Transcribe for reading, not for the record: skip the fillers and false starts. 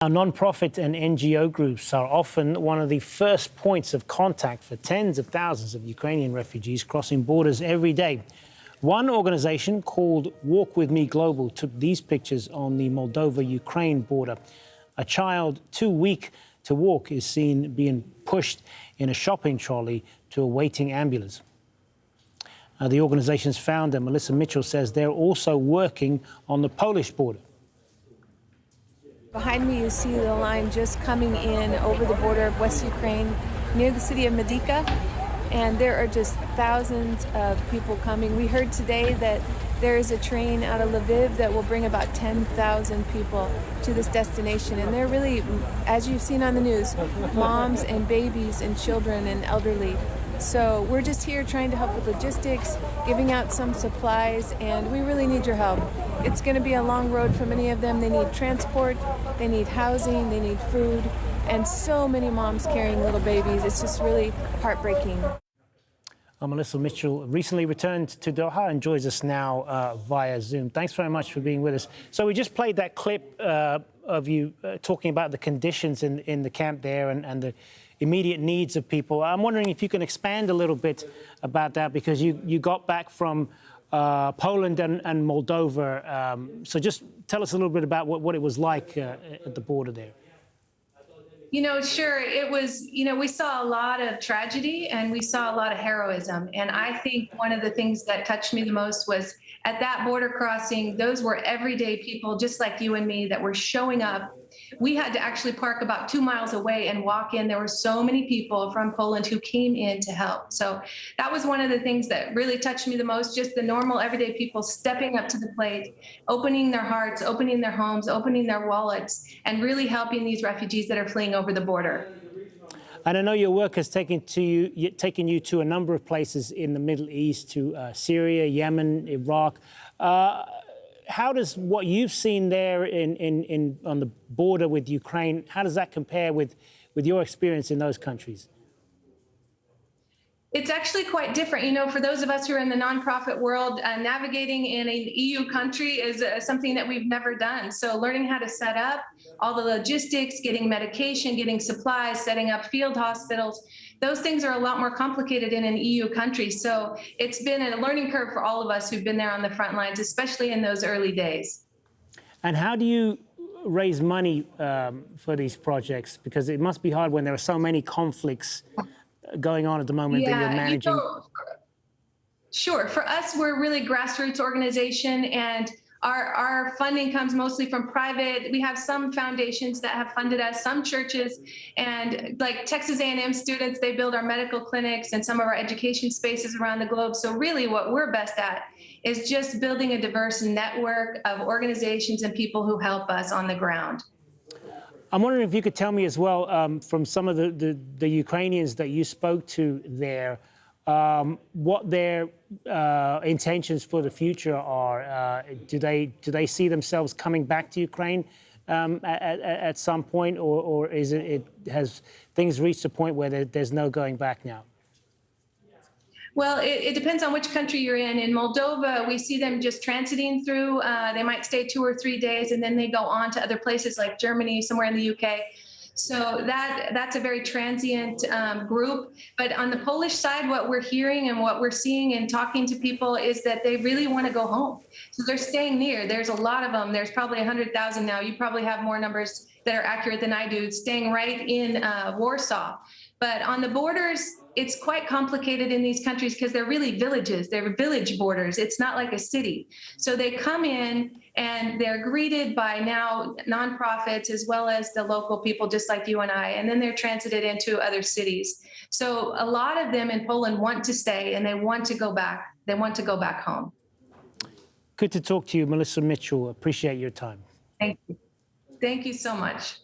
Now, non-profit and NGO groups are often one of the first points of contact for tens of thousands of Ukrainian refugees crossing borders every day. One organization called Walk With Me Global took these pictures on the Moldova-Ukraine border. A child too weak to walk is seen being pushed in a shopping trolley to a waiting ambulance. The organization's founder, Melissa Mitchell, says they're also working on the Polish border. Behind me, you see the line just coming in over the border of West Ukraine near the city of Medica, and there are just thousands of people coming. We heard today that there is a train out of Lviv that will bring about 10,000 people to this destination, and they're really, as you've seen on the news, moms and babies and children and elderly. So we're just here trying to help with logistics, giving out some supplies, and we really need your help. It's going to be a long road for many of them. They need transport, they need housing, they need food, and so many moms carrying little babies. It's just really heartbreaking. Melissa Mitchell recently returned to Doha and joins us now via Zoom. Thanks very much for being with us. So we just played that clip of you talking about the conditions in the camp there and the immediate needs of people. I'm wondering if you can expand a little bit about that, because you got back from Poland and Moldova. So just tell us a little bit about what it was like at the border there. You know, sure. It was, we saw a lot of tragedy and we saw a lot of heroism. And I think one of the things that touched me the most was at that border crossing, those were everyday people just like you and me that were showing up. We had to actually park about 2 miles away and walk in. There were so many people from Poland who came in to help. So that was one of the things that really touched me the most, just the normal everyday people stepping up to the plate, opening their hearts, opening their homes, opening their wallets, and really helping these refugees that are fleeing over the border. And I know your work has taken you to a number of places in the Middle East, to Syria, Yemen, Iraq. How does what you've seen there on the border with Ukraine, how does that compare with your experience in those countries? It's actually quite different. For those of us who are in the nonprofit world, navigating in an EU country is something that we've never done. So learning how to set up all the logistics, getting medication, getting supplies, setting up field hospitals, those things are a lot more complicated in an EU country. So it's been a learning curve for all of us who've been there on the front lines, especially in those early days. And how do you raise money for these projects? Because it must be hard when there are so many conflicts going on at the moment that you're managing. Sure. For us, we're really grassroots organization, and our funding comes mostly from private. We have some foundations that have funded us, some churches, and like Texas A&M students, they build our medical clinics and some of our education spaces around the globe. So really what we're best at is just building a diverse network of organizations and people who help us on the ground. I'm wondering if you could tell me as well, from some of the Ukrainians that you spoke to there, what their intentions for the future are. Do they see themselves coming back to Ukraine at some point, or is has things reached a point where there's no going back now? Well, it depends on which country you're in. In Moldova, we see them just transiting through. They might stay 2 or 3 days, and then they go on to other places like Germany, somewhere in the UK. So that's a very transient group. But on the Polish side, what we're hearing and what we're seeing and talking to people is that they really want to go home. So they're staying near. There's a lot of them. There's probably 100,000 now. You probably have more numbers that are accurate than I do, staying right in Warsaw. But on the borders, it's quite complicated in these countries because they're really villages. They're village borders. It's not like a city. So they come in and they're greeted by now nonprofits as well as the local people, just like you and I, and then they're transited into other cities. So a lot of them in Poland want to stay and they want to go back. They want to go back home. Good to talk to you, Melissa Mitchell. Appreciate your time. Thank you. Thank you so much.